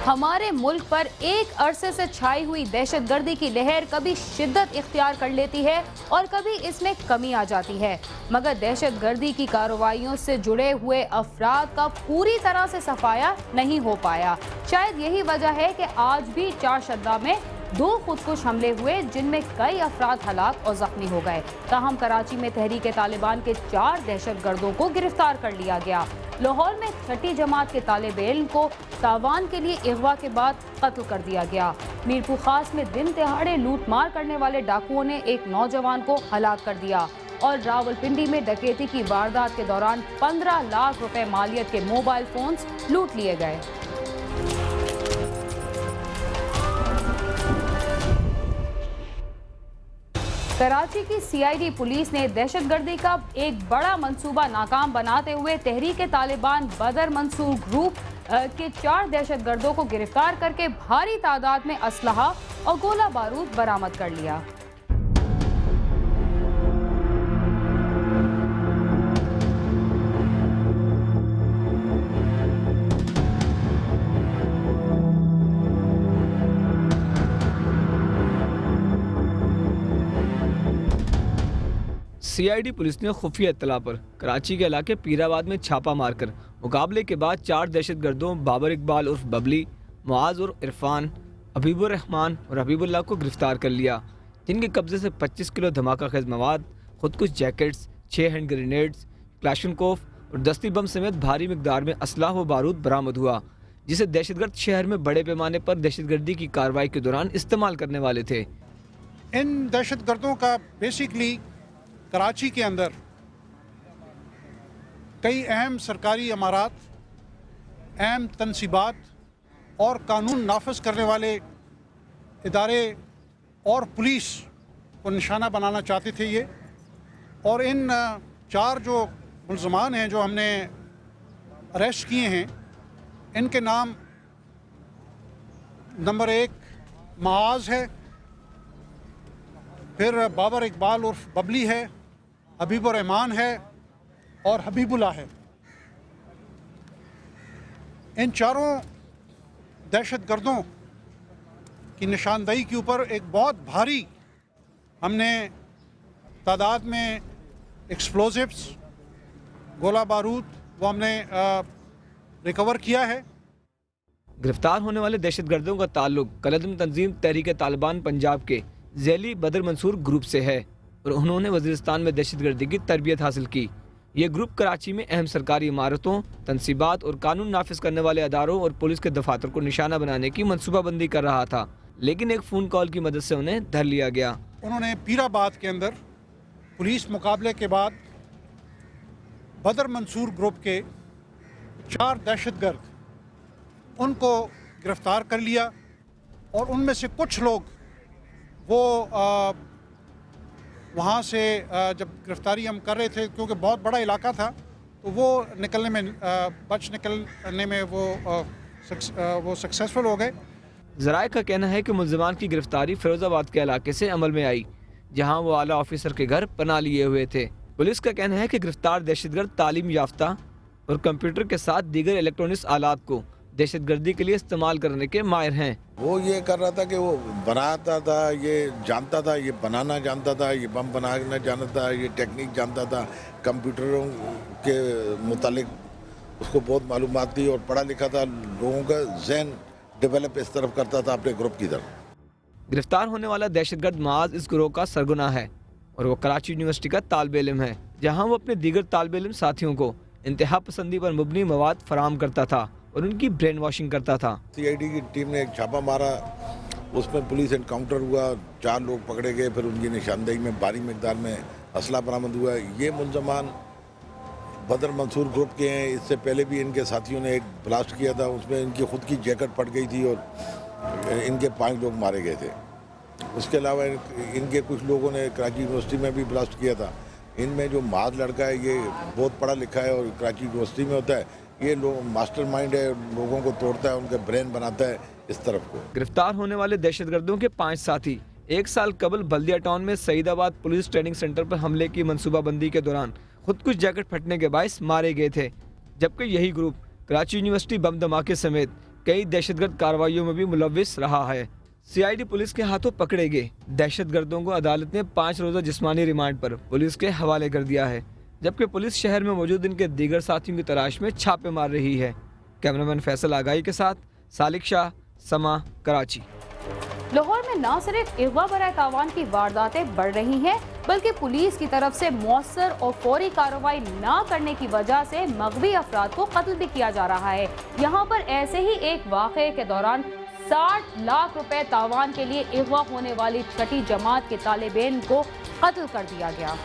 हमारे मुल्क पर एक अरसे से छाई हुई दहशतगर्दी की लहर कभी शिद्दत इख्तियार कर लेती है और कभी इसमें कमी आ जाती है, मगर दहशतगर्दी की कार्रवाइयों से जुड़े हुए अफराद का पूरी तरह से सफाया नहीं हो पाया। शायद यही वजह है कि आज भी चारशद्दा में 2 खुदकुश हमले हुए, जिनमें कई अफराद हलाक और जख्मी हो गए। ताहम कराची में तहरीक तालिबान के 4 दहशतगर्दों को गिरफ्तार कर लिया गया। लाहौर में 6ठी जमात के तालिब इल्म को तावान के लिए अगवा के बाद कत्ल कर दिया गया। मीरपुर खास में दिन तिहाड़े लूट मार करने वाले डाकुओं ने एक नौजवान को हलाक कर दिया और रावलपिंडी में डकैती की वारदात के दौरान 15 लाख रुपए मालियत के मोबाइल फोन्स लूट लिए गए। कराची की सीआईडी पुलिस ने दहशतगर्दी का एक बड़ा मंसूबा नाकाम बनाते हुए तहरीक तालिबान बदर मंसूर ग्रुप के 4 दहशतगर्दों को गिरफ्तार करके भारी तादाद में असलहा और गोला बारूद बरामद कर लिया। सीआईडी पुलिस ने खुफिया इत्तला पर कराची के इलाके पीराबाद में छापा मारकर मुकाबले के बाद 4 दहशतगर्दों बाबर इकबाल उर्फ बबली, मुआज और इरफान, हबीबुर रहमान और हबीबुल्लाह को गिरफ्तार कर लिया, जिनके कब्जे से 25 किलो धमाका खेज मवाद, खुदकुश जैकेट्स, 6 हैंड ग्रेनेड्स, क्लाशनकोफ और दस्ती बम समेत भारी मिकदार में असलाह व बारूद बरामद हुआ, जिसे दहशतगर्द शहर में बड़े पैमाने पर दहशतगर्दी की कार्रवाई के दौरान इस्तेमाल करने वाले थे। इन दहशतगर्दों का बेसिकली कराची के अंदर कई अहम सरकारी इमारात, अहम तनसीबात और कानून नाफिज करने वाले इदारे और पुलिस को निशाना बनाना चाहते थे ये। और इन 4 जो मुल्ज़मान हैं जो हमने अरेस्ट किए हैं, इनके नाम नंबर 1 मुआज है, फिर बाबर इकबाल उर्फ बबली है, हबीबुर रहमान है और हबीबुल्लाह है। इन चारों दहशतगर्दों की निशानदेही के ऊपर एक बहुत भारी हमने तादाद में एक्सप्लोजिव्स, गोला बारूद वो हमने रिकवर किया है। गिरफ्तार होने वाले दहशतगर्दों का ताल्लुक कलदम तंजीम तहरीक तालिबान पंजाब के ज़ैली बदर मंसूर ग्रुप से है और उन्होंने वज़ीरिस्तान में दहशतगर्दी की तरबियत हासिल की। ये ग्रुप कराची में अहम सरकारी इमारतों, तनसीबात और कानून नाफिज करने वाले अदारों और पुलिस के दफातर को निशाना बनाने की मनसूबाबंदी कर रहा था, लेकिन एक फ़ोन कॉल की मदद से उन्हें धर लिया गया। उन्होंने पीराबाद के अंदर पुलिस मुकाबले के बाद बदर मंसूर ग्रुप के 4 दहशतगर्द उनको गिरफ्तार कर लिया और उनमें से कुछ लोग वो वहाँ से जब गिरफ्तारी हम कर रहे थे, क्योंकि बहुत बड़ा इलाका था, तो वो निकलने में निकलने में वो सक्सेसफुल हो गए। ज़राए का कहना है कि मुल्ज़मान की गिरफ्तारी फिरोज़ाबाद के इलाके से अमल में आई, जहाँ वो आला ऑफिसर के घर पनाह लिए हुए थे। पुलिस का कहना है कि गिरफ्तार दहशतगर्द तालीम याफ्ता और कंप्यूटर के साथ दीगर इलेक्ट्रॉनिक्स आलात को दहशतगर्दी के लिए इस्तेमाल करने के माहिर हैं। वो ये कर रहा था कि वो बनाता था, ये जानता था, ये बनाना जानता था, ये बम बनाना जानता था, ये टेक्निक जानता था, कंप्यूटरों के मुतालिक उसको बहुत मालूमात थी और पढ़ा लिखा था, लोगों का जहन डेवलप इस तरफ करता था अपने ग्रुप की तरफ। गिरफ्तार होने वाला दहशतगर्द मुआज इस गिरोह का सरगना है और वो कराची यूनिवर्सिटी का तालिब इल्म है, जहाँ वो अपने दीगर तालिब इल्म साथियों को इंतहा पसंदी पर मुबनी मवाद फराहम करता था और उनकी ब्रेन वॉशिंग करता था। सीआईडी की टीम ने एक छापा मारा, उसमें पुलिस एनकाउंटर हुआ, 4 लोग पकड़े गए, फिर उनकी निशानदेही में भारी मिकदार में असला बरामद हुआ। ये मुल्ज़मान बदर मंसूर ग्रुप के हैं। इससे पहले भी इनके साथियों ने एक ब्लास्ट किया था, उसमें इनकी खुद की जैकेट फट गई थी और इनके 5 लोग मारे गए थे। उसके अलावा इनके कुछ लोगों ने कराची यूनिवर्सिटी में भी ब्लास्ट किया था। इनमें जो माद लड़का है ये बहुत पढ़ा लिखा है और कराची यूनिवर्सिटी में होता है। ये लोग मास्टरमाइंड है, लोगों को तोड़ता है, उनके ब्रेन बनाता है इस तरफ को। गिरफ्तार होने वाले दहशतगर्दों के 5 साथी 1 साल कबल बल्दिया टाउन में सईदाबाद पुलिस ट्रेनिंग सेंटर पर हमले की मनसूबाबंदी के दौरान खुदकुश जैकेट फटने के बायस मारे गए थे, जबकि यही ग्रुप कराची यूनिवर्सिटी बम धमाके समेत कई दहशतगर्द कार्रवाइयों में भी मुलव्विस रहा है। CID पुलिस के हाथों पकड़े गए दहशतगर्दों को अदालत ने 5 रोज़ा जिस्मानी रिमांड पर पुलिस के हवाले कर दिया है, जबकि पुलिस शहर में मौजूद इनके दीगर साथियों की तलाश में छापे मार रही है। कैमरामैन फैसल आगाई के साथ सालिक शाह, समा, कराची। लाहौर में न सिर्फ अगवा बराए तावान की वारदातें बढ़ रही हैं, बल्कि पुलिस की तरफ से मौसर और फौरी कार्रवाई न करने की वजह से मग़वी अफराद को कत्ल भी किया जा रहा है। यहाँ पर ऐसे ही एक वाक़े के दौरान 60 लाख रुपए तावान के लिए अगवा होने वाली छठी जमात के तालिबेन को कत्ल कर दिया गया।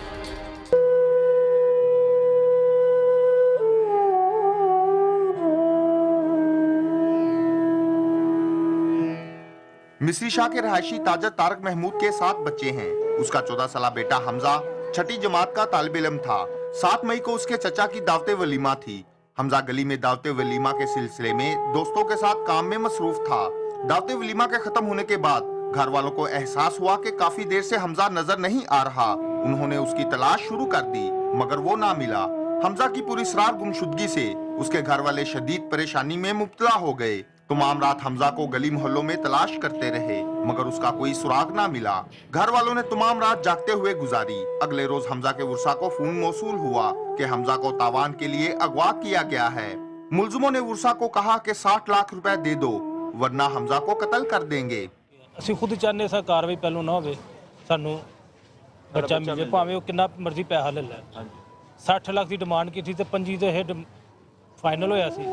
मिस्री शाह के रहायशी ताजर तारक महमूद के 7 बच्चे हैं। उसका 14 साला बेटा हमजा छठी जमात का तालिब इल्म था। 7 मई को उसके चचा की दावते वलीमा थी। हमजा गली में दावते वलीमा के सिलसिले में दोस्तों के साथ काम में मसरूफ था। दावते वलीमा के खत्म होने के बाद घर वालों को एहसास हुआ कि काफी देर से हमजा नजर नहीं आ रहा। उन्होंने उसकी तलाश शुरू कर दी, मगर वो ना मिला। हमजा की पुरस्रार गुमशुदगी से उसके घर वाले शदीद परेशानी में मुब्तला हो गए। तमाम रात हमजा को गली मोहल्लों में तलाश करते रहे, मगर उसका कोई सुराग ना मिला। घर वालों ने तमाम रात जागते हुए गुजारी। अगले रोज हमजा के वर्सा को फोन मौसूल हुआ कि हमजा को तावान के लिए अगवा किया गया है। मुलजिमों ने वर्सा को कहा कि 60 लाख रुपए दे दो, वरना हमजा को कत्ल कर देंगे। ਅਸੀਂ ਖੁਦ ਚਾਹੁੰਦੇ ਸਾਂ ਕਾਰਵਾਈ ਪਹਿਲੋਂ ਨਾ ਹੋਵੇ, ਸਾਨੂੰ ਬੱਚਾ ਮਿਲ ਜਾਏ, ਭਾਵੇਂ ਉਹ ਕਿੰਨਾ ਮਰਜ਼ੀ ਪੈਸਾ ਲੈ ਲੈ। 60 ਲੱਖ ਦੀ ਡਿਮਾਂਡ ਕੀਤੀ ਤੇ 25 ਤੇ ਇਹ ਫਾਈਨਲ ਹੋਇਆ ਸੀ।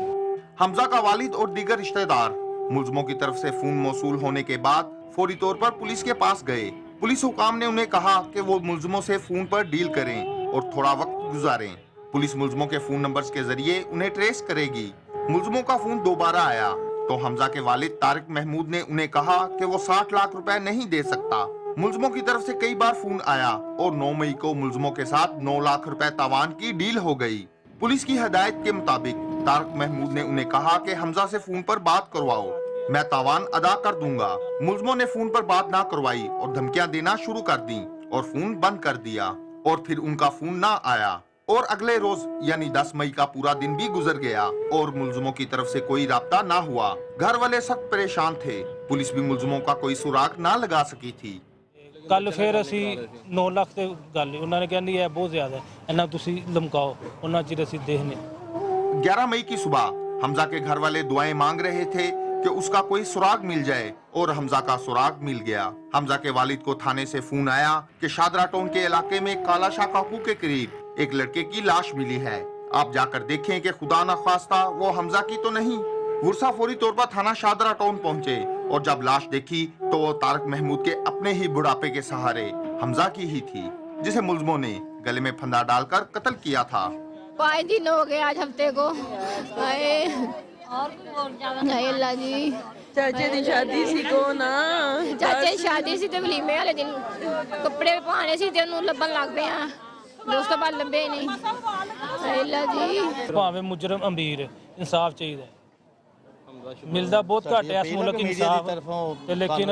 हमजा का वालिद और दीगर रिश्तेदार मुलजिमों की तरफ से फोन मौसूल होने के बाद फौरी तौर पर पुलिस के पास गए। पुलिस हुकाम ने उन्हें कहा कि वो मुलजिमों से फोन पर डील करें और थोड़ा वक्त गुजारें। पुलिस मुलजिमों के फोन नंबर्स के जरिए उन्हें ट्रेस करेगी। मुलजिमों का फोन दोबारा आया तो हमजा के वालिद तारिक महमूद ने उन्हें कहा कि वो 60 लाख रुपए नहीं दे सकता। मुलजिमों की तरफ से कई बार फोन आया और 9 मई को मुलजिमों के साथ 9 लाख रुपए तावान की डील हो गई। पुलिस की हदायत के मुताबिक तारिक महमूद ने उन्हें कहा कि हमजा से फोन पर बात करवाओ, मैं तावान अदा कर दूंगा। मुलजिमों ने फोन पर बात ना करवाई और धमकियां देना शुरू कर दी और फोन बंद कर दिया और फिर उनका फोन ना आया। और अगले रोज यानी 10 मई का पूरा दिन भी गुजर गया और मुलजिमों की तरफ से कोई राब्ता ना हुआ। घर वाले सख्त परेशान थे। पुलिस भी मुलजिमों का कोई सुराग ना लगा सकी थी। ਕੱਲ ਫਿਰ ਅਸੀਂ 9 ਲੱਖ ਤੇ ਗੱਲ ਉਹਨਾਂ ਨੇ ਕਹਿੰਦੀ ਹੈ ਬਹੁਤ ਜ਼ਿਆਦਾ ਇਹਨਾਂ ਤੁਸੀਂ ਲਮਕਾਓ, ਉਹਨਾਂ ਚਿਰ ਅਸੀਂ ਦੇਖਨੇ। 11 मई की सुबह हमजा के घर वाले दुआएं मांग रहे थे कि उसका कोई सुराग मिल जाए और हमजा का सुराग मिल गया। हमजा के वालिद को थाने से फोन आया कि शादरा टाउन के इलाके में काला शाह काकू के करीब एक लड़के की लाश मिली है, आप जाकर देखें कि खुदा न खास्ता वो हमजा की तो नहीं। वर्सा फौरी तौर पर थाना शादरा टाउन पहुंचे और जब लाश देखी तो वो तारिक महमूद के अपने ही बुढ़ापे के सहारे हमजा की ही थी, जिसे मुलजिमों ने गले में फंदा डालकर कत्ल किया था। 5 दिन हो गए आज हफ्ते को। अल्लाह जी, चाचे की शादी सी को ना, चाचे की शादी सी ते वलीमे वाले दिन कपड़े पाने सी ते ਉਹਨੂੰ ਲੱਭਣ ਲੱਗ ਪਏ ਆ, ਉਸ ਤੋਂ ਬਾਅਦ ਲੱਭੇ ਨਹੀਂ। अल्लाह जी, ਭਾਵੇਂ ਮੁਜਰਮ ਅਮੀਰ ਇਨਸਾਫ ਚਾਹੀਦਾ, ਮਿਲਦਾ ਬਹੁਤ ਘੱਟ ਹੈ ਇਸ ਮੁਲਕ ਇਨਸਾਫ ਤੇ, ਲੇਕਿਨ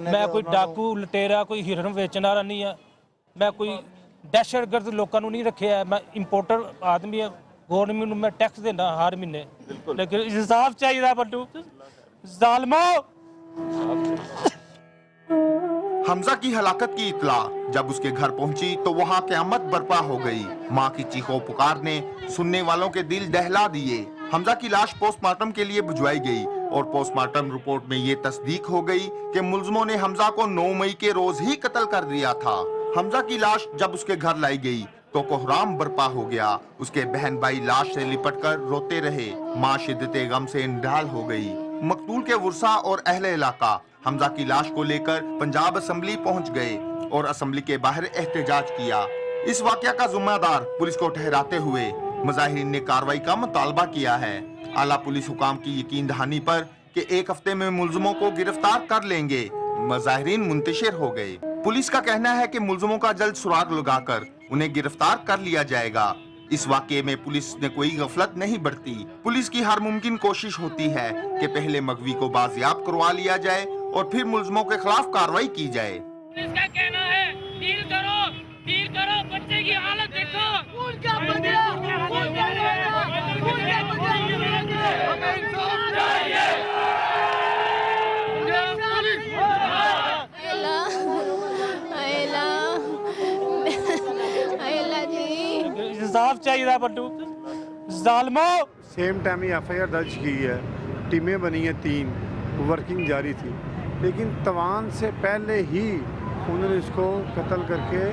ਮੈਂ ਕੋਈ ਡਾਕੂ ਲਟੇਰਾ ਕੋਈ ਹਿਰਨ ਵੇਚਣ ਵਾਲਾ ਨਹੀਂ ਆ, ਮੈਂ ਕੋਈ ਦਹਿਸ਼ਤਗਰਦ ਲੋਕਾਂ ਨੂੰ ਨਹੀਂ ਰੱਖਿਆ, ਮੈਂ ਇੰਪੋਰਟਰ ਆਦਮੀ ਆ, ਗਵਰਨਮੈਂਟ ਨੂੰ ਮੈਂ ਟੈਕਸ ਦਿੰਦਾ ਹਰ ਮਹੀਨੇ, ਲੇਕਿਨ ਇਨਸਾਫ ਚਾਹੀਦਾ ਬੰਦੂ ਜ਼ਾਲਮੋ। हमजा की हलाकत की इतला जब उसके घर पहुंची तो वहां क़यामत बर्पा हो गई। मां की चीखों पुकार ने सुनने वालों के दिल दहला दिए। हमजा की लाश पोस्टमार्टम के लिए भिजवाई गई और पोस्टमार्टम रिपोर्ट में ये तस्दीक हो गई कि मुलजिमों ने हमजा को 9 मई के रोज ही कत्ल कर दिया था। हमजा की लाश जब उसके घर लाई गई तो कोहराम बर्पा हो गया। उसके बहन भाई लाश से लिपटकर रोते रहे। मां शिद्दते गम से इंडाल हो गई। मकतूल के वर्सा और अहले इलाका हमजा की लाश को लेकर पंजाब असेंबली पहुंच गए और असेंबली के बाहर एहतजाज किया। इस वाकया का जिम्मेदार पुलिस को ठहराते हुए मुजाहिरीन ने कार्रवाई का मुतालबा किया है। आला पुलिस हुकाम की यकीन दहानी पर कि 1 हफ्ते में मुलजिमों को गिरफ्तार कर लेंगे, मुजाहिरीन मुंतशिर हो गए। पुलिस का कहना है कि मुलजिमों का जल्द सुराग लगाकर उन्हें गिरफ्तार कर लिया जाएगा। इस वाकये में पुलिस ने कोई गफलत नहीं बरती। पुलिस की हर मुमकिन कोशिश होती है कि पहले मगवी को बाजियाब करवा लिया जाए और फिर मुलजिमों के खिलाफ कार्रवाई की जाए। पुलिस का कहना है डील करो, बच्चे की हालत देखो। हमें इंसाफ चाहिए। इंसाफ चाहिए बट्टू जालमो। सेम टाइम ही एफआईआर दर्ज की है, टीमें बनी हैं 3, वर्किंग जारी थी, लेकिन तवान से पहले ही उन्होंने इसको कत्ल करके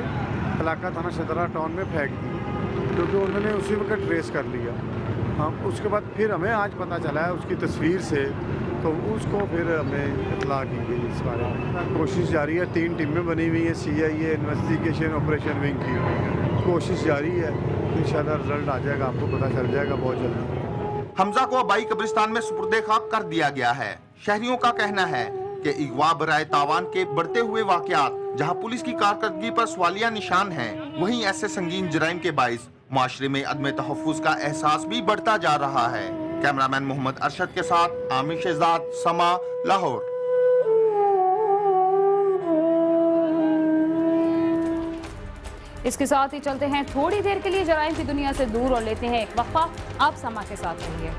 इलाका थाना शदरा टाउन में फेंक दी, क्योंकि उन्होंने उसी वक्त ट्रेस कर लिया। हम उसके बाद फिर हमें आज पता चला है उसकी तस्वीर से, तो उसको फिर हमें इतला की गई इस बारे में। कोशिश जारी है, 3 टीमें बनी हुई हैं, CIA इन्वेस्टिगेशन ऑपरेशन विंग की कोशिश जारी है। इंशाल्लाह रिजल्ट आ जाएगा, आपको पता चल जाएगा बहुत जल्दी। हमजा को अबाई कब्रिस्तान में सुपुर्दे खाक कर दिया गया है। शहरियों का कहना है कि अगवा बराए तावान के बढ़ते हुए वाकयात जहां पुलिस की कारकर्दगी पर सवालिया निशान हैं, वहीं ऐसे संगीन जराइम के बाइस माशरे में अदम तहफ्फुज का एहसास भी बढ़ता जा रहा है। कैमरामैन मोहम्मद अरशद के साथ आमिर शहजाद, समा, लाहौर। इसके साथ ही चलते हैं थोड़ी देर के लिए जराइम की दुनिया से दूर और लेते हैं एक वक्फा। आप समा के साथ रहिए।